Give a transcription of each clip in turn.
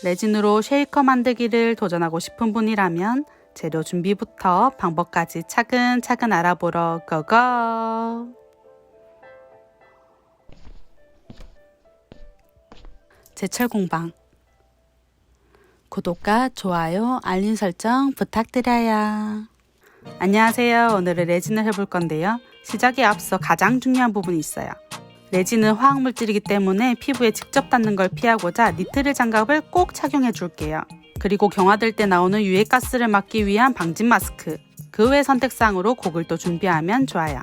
레진으로 쉐이커 만들기를 도전하고 싶은 분이라면 재료 준비부터 방법까지 차근차근 알아보러 고고! 제철공방 구독과 좋아요, 알림 설정 부탁드려요. 안녕하세요. 오늘은 레진을 해볼 건데요. 시작에 앞서 가장 중요한 부분이 있어요. 레진은 화학물질이기 때문에 피부에 직접 닿는 걸 피하고자 니트릴 장갑을 꼭 착용해 줄게요. 그리고 경화될 때 나오는 유해가스를 막기 위한 방진 마스크, 그 외 선택사항으로 고글 도 준비하면 좋아요.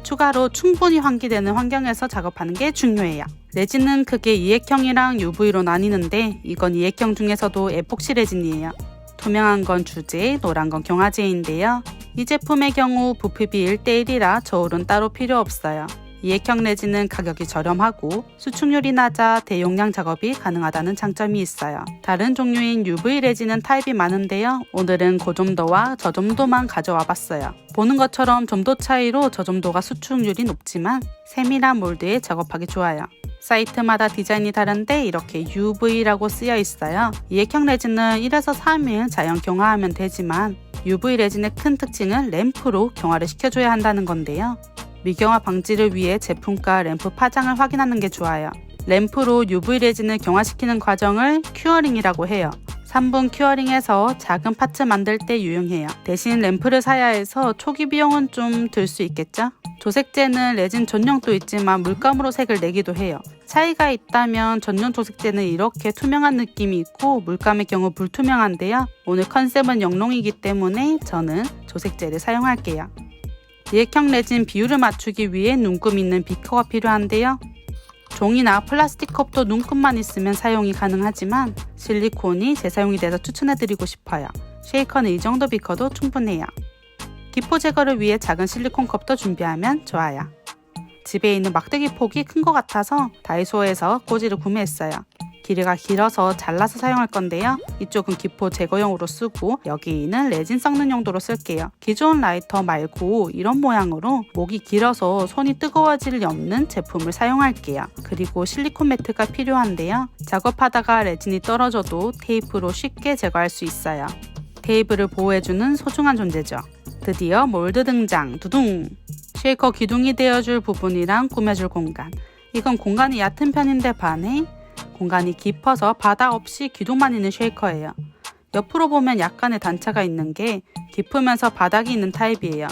추가로 충분히 환기되는 환경에서 작업하는 게 중요해요. 레진은 크게 이액형이랑 UV로 나뉘는데 이건 이액형 중에서도 에폭시 레진이에요. 투명한 건 주재, 노란 건 경화제인데요. 이 제품의 경우 부피비 1:1이라 저울은 따로 필요 없어요. 이액형 레진은 가격이 저렴하고 수축률이 낮아 대용량 작업이 가능하다는 장점이 있어요. 다른 종류인 UV 레진은 타입이 많은데요. 오늘은 고점도와 저점도만 가져와 봤어요. 보는 것처럼 점도 차이로 저점도가 수축률이 높지만 세밀한 몰드에 작업하기 좋아요. 사이트마다 디자인이 다른데 이렇게 UV라고 쓰여 있어요. 이액형 레진은 1에서 3일 자연 경화하면 되지만 UV 레진의 큰 특징은 램프로 경화를 시켜줘야 한다는 건데요. 미경화 방지를 위해 제품과 램프 파장을 확인하는 게 좋아요. 램프로 UV 레진을 경화시키는 과정을 큐어링이라고 해요. 3분 큐어링해서 작은 파츠 만들 때 유용해요. 대신 램프를 사야 해서 초기 비용은 좀 들 수 있겠죠? 조색제는 레진 전용도 있지만 물감으로 색을 내기도 해요. 차이가 있다면 전용 조색제는 이렇게 투명한 느낌이 있고 물감의 경우 불투명한데요. 오늘 컨셉은 영롱이기 때문에 저는 조색제를 사용할게요. 이액형 레진 비율을 맞추기 위해 눈금 있는 비커가 필요한데요. 종이나 플라스틱 컵도 눈금만 있으면 사용이 가능하지만 실리콘이 재사용이 돼서 추천해드리고 싶어요. 쉐이커는 이 정도 비커도 충분해요. 기포 제거를 위해 작은 실리콘 컵도 준비하면 좋아요. 집에 있는 막대기 폭이 큰 것 같아서 다이소에서 꽂이를 구매했어요. 길이가 길어서 잘라서 사용할 건데요. 이쪽은 기포 제거용으로 쓰고 여기는 레진 섞는 용도로 쓸게요. 기존 라이터 말고 이런 모양으로 목이 길어서 손이 뜨거워질 리 없는 제품을 사용할게요. 그리고 실리콘 매트가 필요한데요. 작업하다가 레진이 떨어져도 테이프로 쉽게 제거할 수 있어요. 테이프를 보호해주는 소중한 존재죠. 드디어 몰드 등장! 두둥! 쉐이커 기둥이 되어줄 부분이랑 꾸며줄 공간. 이건 공간이 얕은 편인데 반해 공간이 깊어서 바닥 없이 기둥만 있는 쉐이커예요. 옆으로 보면 약간의 단차가 있는 게 깊으면서 바닥이 있는 타입이에요.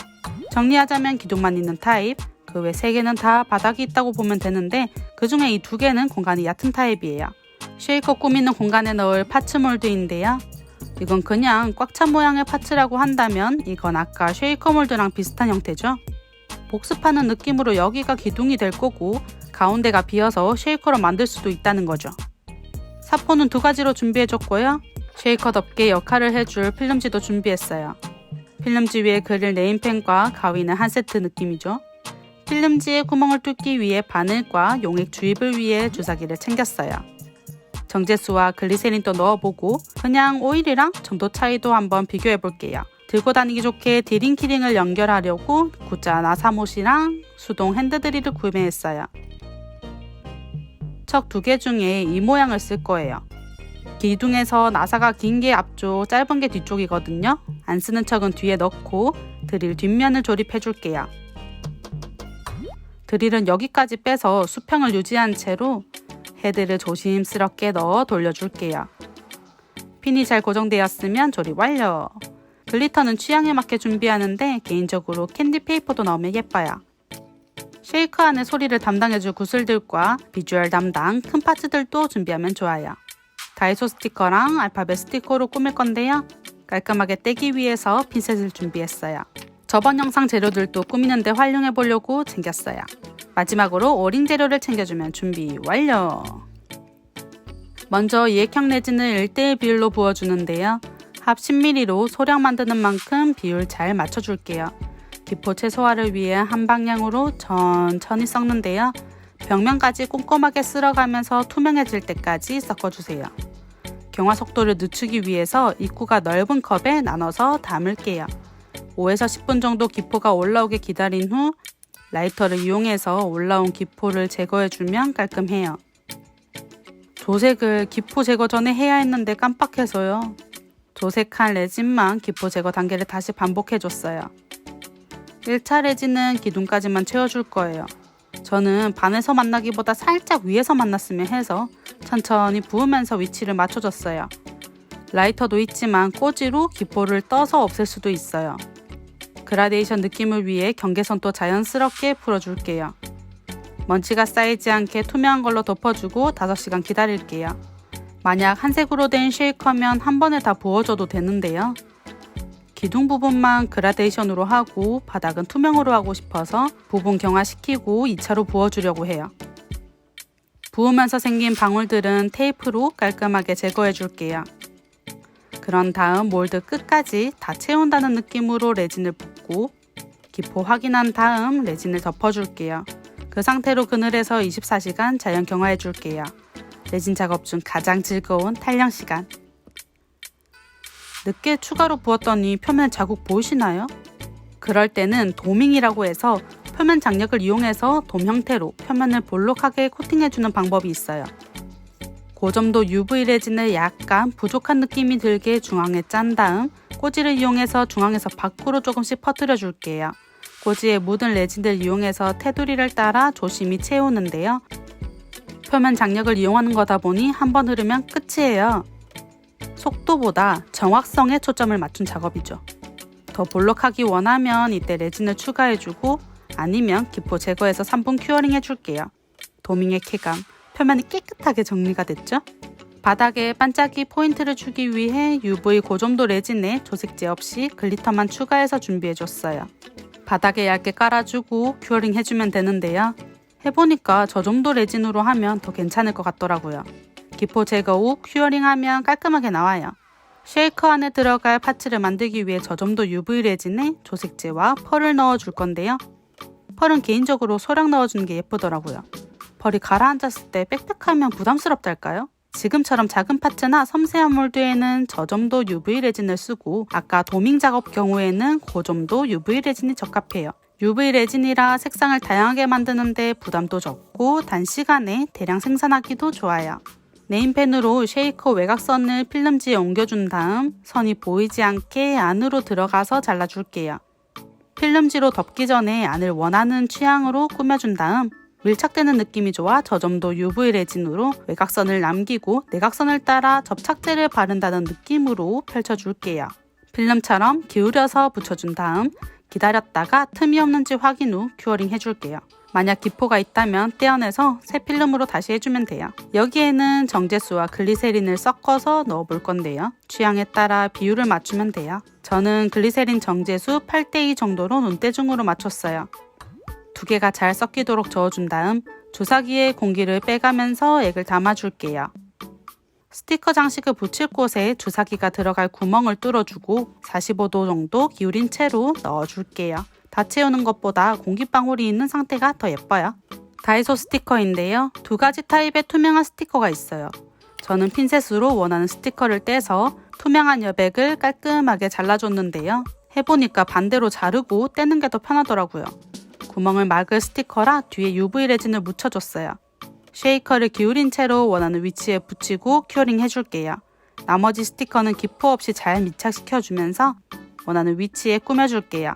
정리하자면 기둥만 있는 타입, 그 외 3개는 다 바닥이 있다고 보면 되는데 그 중에 이 2개는 공간이 얕은 타입이에요. 쉐이커 꾸미는 공간에 넣을 파츠 몰드인데요. 이건 그냥 꽉 찬 모양의 파츠라고 한다면 이건 아까 쉐이커 몰드랑 비슷한 형태죠. 복습하는 느낌으로 여기가 기둥이 될 거고 가운데가 비어서 쉐이커로 만들 수도 있다는 거죠. 사포는 2가지로 준비해줬고요. 쉐이커답게 역할을 해줄 필름지도 준비했어요. 필름지 위에 그릴 네임펜과 가위는 한 세트 느낌이죠. 필름지에 구멍을 뚫기 위해 바늘과 용액 주입을 위해 주사기를 챙겼어요. 정제수와 글리세린도 넣어보고 그냥 오일이랑 점도 차이도 한번 비교해볼게요. 들고 다니기 좋게 드링키링을 연결하려고 구자 나사못이랑 수동 핸드드릴을 구매했어요. 척 2개 중에 이 모양을 쓸 거예요. 기둥에서 나사가 긴 게 앞쪽, 짧은 게 뒤쪽이거든요. 안 쓰는 척은 뒤에 넣고 드릴 뒷면을 조립해 줄게요. 드릴은 여기까지 빼서 수평을 유지한 채로 헤드를 조심스럽게 넣어 돌려줄게요. 핀이 잘 고정되었으면 조립 완료! 글리터는 취향에 맞게 준비하는데 개인적으로 캔디 페이퍼도 넣으면 예뻐요. 쉐이커 안에 소리를 담당해줄 구슬들과 비주얼 담당 큰 파츠들도 준비하면 좋아요. 다이소 스티커랑 알파벳 스티커로 꾸밀 건데요. 깔끔하게 떼기 위해서 핀셋을 준비했어요. 저번 영상 재료들도 꾸미는데 활용해보려고 챙겼어요. 마지막으로 오링 재료를 챙겨주면 준비 완료! 먼저 이액형 레진을 1:1 비율로 부어주는데요. 합 10ml로 소량 만드는 만큼 비율 잘 맞춰줄게요. 기포 최소화를 위해 한 방향으로 천천히 섞는데요. 벽면까지 꼼꼼하게 쓸어가면서 투명해질 때까지 섞어주세요. 경화 속도를 늦추기 위해서 입구가 넓은 컵에 나눠서 담을게요. 5에서 10분 정도 기포가 올라오게 기다린 후 라이터를 이용해서 올라온 기포를 제거해주면 깔끔해요. 조색을 기포 제거 전에 해야 했는데 깜빡해서요. 조색한 레진만 기포 제거 단계를 다시 반복해줬어요. 1차 레진은 기둥까지만 채워줄 거예요. 저는 반에서 만나기보다 살짝 위에서 만났으면 해서 천천히 부으면서 위치를 맞춰줬어요. 라이터도 있지만 꼬지로 기포를 떠서 없앨 수도 있어요. 그라데이션 느낌을 위해 경계선도 자연스럽게 풀어줄게요. 먼지가 쌓이지 않게 투명한 걸로 덮어주고 5시간 기다릴게요. 만약 한색으로 된 쉐이커면 한 번에 다 부어줘도 되는데요. 기둥 부분만 그라데이션으로 하고 바닥은 투명으로 하고 싶어서 부분 경화시키고 2차로 부어주려고 해요. 부으면서 생긴 방울들은 테이프로 깔끔하게 제거해 줄게요. 그런 다음 몰드 끝까지 다 채운다는 느낌으로 레진을 붓고 기포 확인한 다음 레진을 덮어줄게요. 그 상태로 그늘에서 24시간 자연 경화해 줄게요. 레진 작업 중 가장 즐거운 탄력 시간. 늦게 추가로 부었더니 표면 자국 보이시나요? 그럴 때는 도밍이라고 해서 표면 장력을 이용해서 돔 형태로 표면을 볼록하게 코팅해주는 방법이 있어요. 고점도 UV 레진을 약간 부족한 느낌이 들게 중앙에 짠 다음 꼬지를 이용해서 중앙에서 밖으로 조금씩 퍼뜨려 줄게요. 꼬지에 묻은 레진을 이용해서 테두리를 따라 조심히 채우는데요. 표면 장력을 이용하는 거다 보니 한번 흐르면 끝이에요. 속도보다 정확성에 초점을 맞춘 작업이죠. 더 볼록하기 원하면 이때 레진을 추가해주고 아니면 기포 제거해서 3분 큐어링 해줄게요. 도밍의 쾌감, 표면이 깨끗하게 정리가 됐죠? 바닥에 반짝이 포인트를 주기 위해 UV 고점도 레진에 조색제 없이 글리터만 추가해서 준비해줬어요. 바닥에 얇게 깔아주고 큐어링 해주면 되는데요. 해보니까 저 정도 레진으로 하면 더 괜찮을 것 같더라고요. 기포 제거 후 큐어링하면 깔끔하게 나와요. 쉐이커 안에 들어갈 파츠를 만들기 위해 저 정도 UV 레진에 조색제와 펄을 넣어줄 건데요. 펄은 개인적으로 소량 넣어주는 게 예쁘더라고요. 펄이 가라앉았을 때 빽빽하면 부담스럽달까요? 지금처럼 작은 파츠나 섬세한 몰드에는 저 정도 UV 레진을 쓰고 아까 도밍 작업 경우에는 그 정도 UV 레진이 적합해요. UV 레진이라 색상을 다양하게 만드는데 부담도 적고 단시간에 대량 생산하기도 좋아요. 네임펜으로 쉐이커 외곽선을 필름지에 옮겨준 다음 선이 보이지 않게 안으로 들어가서 잘라줄게요. 필름지로 덮기 전에 안을 원하는 취향으로 꾸며준 다음 밀착되는 느낌이 좋아 저 정도 UV 레진으로 외곽선을 남기고 내곽선을 따라 접착제를 바른다는 느낌으로 펼쳐줄게요. 필름처럼 기울여서 붙여준 다음 기다렸다가 틈이 없는지 확인 후 큐어링 해줄게요. 만약 기포가 있다면 떼어내서 새 필름으로 다시 해주면 돼요. 여기에는 정제수와 글리세린을 섞어서 넣어볼 건데요. 취향에 따라 비율을 맞추면 돼요. 저는 글리세린 정제수 8:2 정도로 눈대중으로 맞췄어요. 두 개가 잘 섞이도록 저어준 다음 주사기에 공기를 빼가면서 액을 담아줄게요. 스티커 장식을 붙일 곳에 주사기가 들어갈 구멍을 뚫어주고 45도 정도 기울인 채로 넣어줄게요. 다 채우는 것보다 공기방울이 있는 상태가 더 예뻐요. 다이소 스티커인데요. 2가지 타입의 투명한 스티커가 있어요. 저는 핀셋으로 원하는 스티커를 떼서 투명한 여백을 깔끔하게 잘라줬는데요. 해보니까 반대로 자르고 떼는 게 더 편하더라고요. 구멍을 막을 스티커라 뒤에 UV 레진을 묻혀줬어요. 쉐이커를 기울인 채로 원하는 위치에 붙이고 큐어링 해줄게요. 나머지 스티커는 기포 없이 잘 밀착시켜주면서 원하는 위치에 꾸며줄게요.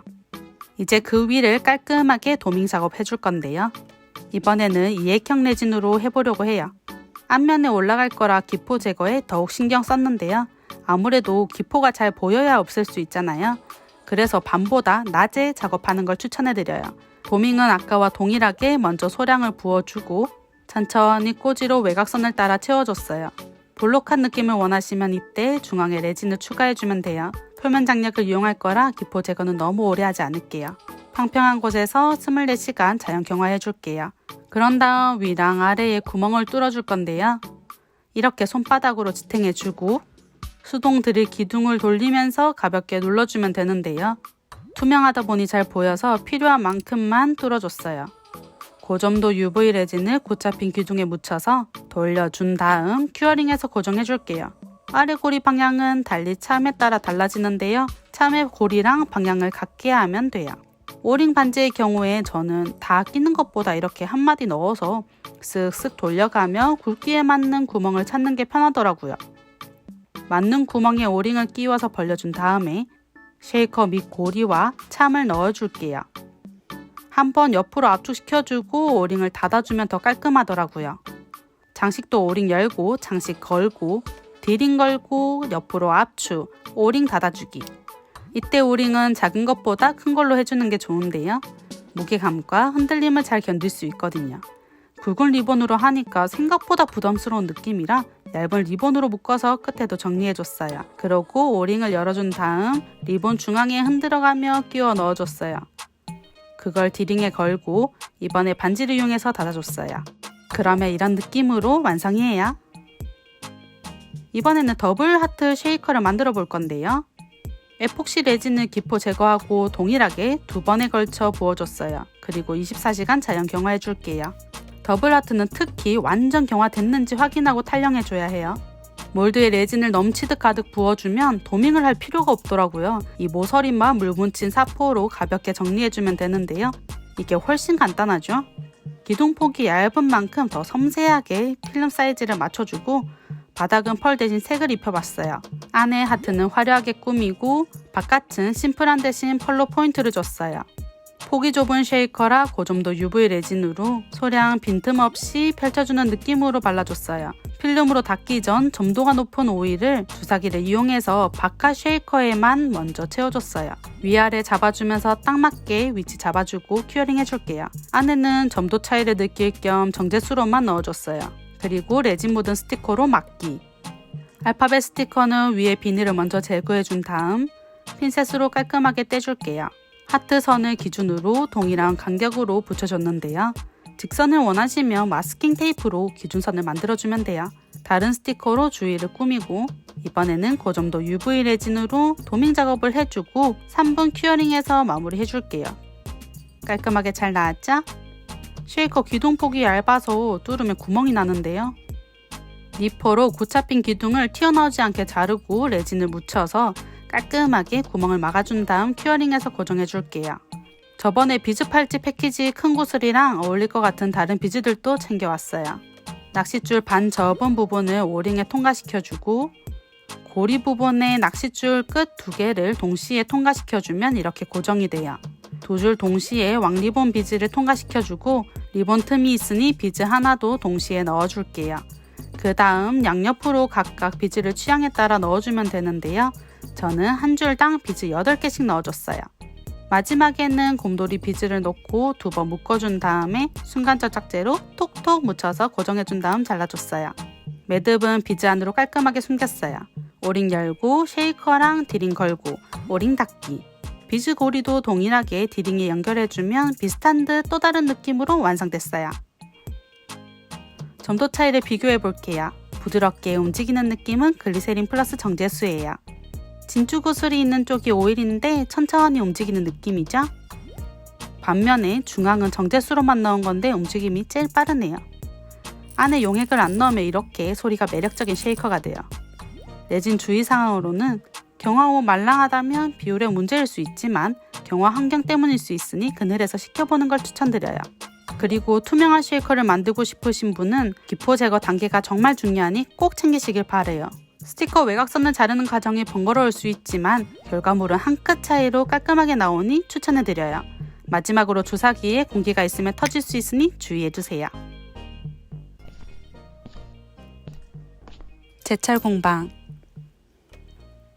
이제 그 위를 깔끔하게 도밍 작업 해줄 건데요. 이번에는 이액형 레진으로 해보려고 해요. 앞면에 올라갈 거라 기포 제거에 더욱 신경 썼는데요. 아무래도 기포가 잘 보여야 없앨 수 있잖아요. 그래서 밤보다 낮에 작업하는 걸 추천해드려요. 도밍은 아까와 동일하게 먼저 소량을 부어주고 천천히 꼬지로 외곽선을 따라 채워줬어요. 볼록한 느낌을 원하시면 이때 중앙에 레진을 추가해주면 돼요. 표면 장력을 이용할 거라 기포 제거는 너무 오래 하지 않을게요. 평평한 곳에서 24시간 자연 경화해줄게요. 그런 다음 위랑 아래에 구멍을 뚫어줄 건데요. 이렇게 손바닥으로 지탱해주고 수동 드릴 기둥을 돌리면서 가볍게 눌러주면 되는데요. 투명하다 보니 잘 보여서 필요한 만큼만 뚫어줬어요. 고점도 UV 레진을 고착핀 기둥에 묻혀서 돌려준 다음 큐어링해서 고정해줄게요. 아래 고리 방향은 달리 참에 따라 달라지는데요. 참의 고리랑 방향을 같게 하면 돼요. 오링 반지의 경우에 저는 다 끼는 것보다 이렇게 한 마디 넣어서 쓱쓱 돌려가며 굵기에 맞는 구멍을 찾는 게 편하더라고요. 맞는 구멍에 오링을 끼워서 벌려준 다음에 쉐이커 밑 고리와 참을 넣어줄게요. 한번 옆으로 압축시켜주고 오링을 닫아주면 더 깔끔하더라고요. 장식도 오링 열고 장식 걸고 디링 걸고 옆으로 압축, 오링 닫아주기. 이때 오링은 작은 것보다 큰 걸로 해주는 게 좋은데요. 무게감과 흔들림을 잘 견딜 수 있거든요. 굵은 리본으로 하니까 생각보다 부담스러운 느낌이라 얇은 리본으로 묶어서 끝에도 정리해줬어요. 그러고 오링을 열어준 다음 리본 중앙에 흔들어가며 끼워 넣어줬어요. 그걸 디링에 걸고 이번에 반지를 이용해서 닫아줬어요. 그러면 이런 느낌으로 완성이에요. 이번에는 더블 하트 쉐이커를 만들어 볼 건데요. 에폭시 레진을 기포 제거하고 동일하게 2번에 걸쳐 부어줬어요. 그리고 24시간 자연 경화해 줄게요. 더블 하트는 특히 완전 경화됐는지 확인하고 탈령해줘야 해요. 몰드에 레진을 넘치듯 가득 부어주면 도밍을 할 필요가 없더라고요. 이 모서리만 물 묻힌 사포로 가볍게 정리해주면 되는데요. 이게 훨씬 간단하죠? 기둥폭이 얇은 만큼 더 섬세하게 필름 사이즈를 맞춰주고 바닥은 펄 대신 색을 입혀봤어요. 안에 하트는 화려하게 꾸미고 바깥은 심플한 대신 펄로 포인트를 줬어요. 폭이 좁은 쉐이커라 고점도 UV 레진으로 소량 빈틈없이 펼쳐주는 느낌으로 발라줬어요. 필름으로 닿기 전 점도가 높은 오일을 주사기를 이용해서 바깥 쉐이커에만 먼저 채워줬어요. 위아래 잡아주면서 딱 맞게 위치 잡아주고 큐어링 해줄게요. 안에는 점도 차이를 느낄 겸 정제수로만 넣어줬어요. 그리고 레진 묻은 스티커로 막기. 알파벳 스티커는 위에 비닐을 먼저 제거해준 다음 핀셋으로 깔끔하게 떼줄게요. 하트 선을 기준으로 동일한 간격으로 붙여줬는데요. 직선을 원하시면 마스킹 테이프로 기준선을 만들어주면 돼요. 다른 스티커로 주위를 꾸미고 이번에는 고점도 UV 레진으로 도밍 작업을 해주고 3분 큐어링해서 마무리 해줄게요. 깔끔하게 잘 나왔죠? 쉐이커 기둥폭이 얇아서 뚫으면 구멍이 나는데요. 니퍼로 고착핀 기둥을 튀어나오지 않게 자르고 레진을 묻혀서 깔끔하게 구멍을 막아준 다음 큐어링해서 고정해줄게요. 저번에 비즈 팔찌 패키지 큰 구슬이랑 어울릴 것 같은 다른 비즈들도 챙겨왔어요. 낚싯줄 반 접은 부분을 오링에 통과시켜주고 고리 부분에 낚싯줄 끝 2개를 동시에 통과시켜주면 이렇게 고정이 돼요. 2줄 동시에 왕리본 비즈를 통과시켜주고 리본 틈이 있으니 비즈 하나도 동시에 넣어줄게요. 그 다음 양옆으로 각각 비즈를 취향에 따라 넣어주면 되는데요. 저는 한 줄당 비즈 8개씩 넣어줬어요. 마지막에는 곰돌이 비즈를 넣고 2번 묶어준 다음에 순간적 짝재로 톡톡 묻혀서 고정해준 다음 잘라줬어요. 매듭은 비즈 안으로 깔끔하게 숨겼어요. 오링 열고 쉐이커랑 디링 걸고 오링 닫기. 비즈 고리도 동일하게 디링에 연결해주면 비슷한 듯 또 다른 느낌으로 완성됐어요. 점도 차이를 비교해 볼게요. 부드럽게 움직이는 느낌은 글리세린 플러스 정제수예요. 진주 구슬이 있는 쪽이 오일인데 천천히 움직이는 느낌이죠? 반면에 중앙은 정제수로만 넣은 건데 움직임이 제일 빠르네요. 안에 용액을 안 넣으면 이렇게 소리가 매력적인 쉐이커가 돼요. 레진 주의사항으로는 경화 후 말랑하다면 비율에 문제일 수 있지만 경화 환경 때문일 수 있으니 그늘에서 식혀보는 걸 추천드려요. 그리고 투명한 쉐이커를 만들고 싶으신 분은 기포 제거 단계가 정말 중요하니 꼭 챙기시길 바래요. 스티커 외곽선을 자르는 과정이 번거로울 수 있지만 결과물은 한 끗 차이로 깔끔하게 나오니 추천해드려요. 마지막으로 주사기에 공기가 있으면 터질 수 있으니 주의해주세요. 제철 공방.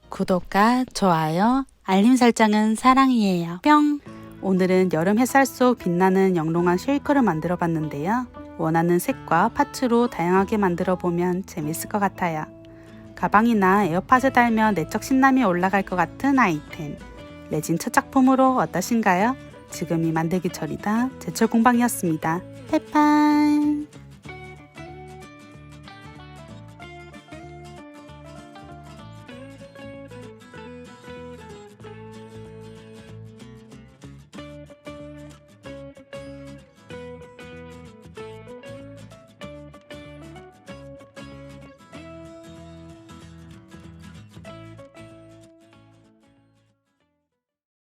구독과 좋아요, 알림 설정은 사랑이에요. 뿅! 오늘은 여름 햇살 속 빛나는 영롱한 쉐이커를 만들어 봤는데요. 원하는 색과 파츠로 다양하게 만들어 보면 재밌을 것 같아요. 가방이나 에어팟에 달면 내적 신남이 올라갈 것 같은 아이템. 레진 첫 작품으로 어떠신가요? 지금이 만들기 전이다. 제철 공방이었습니다. 페판!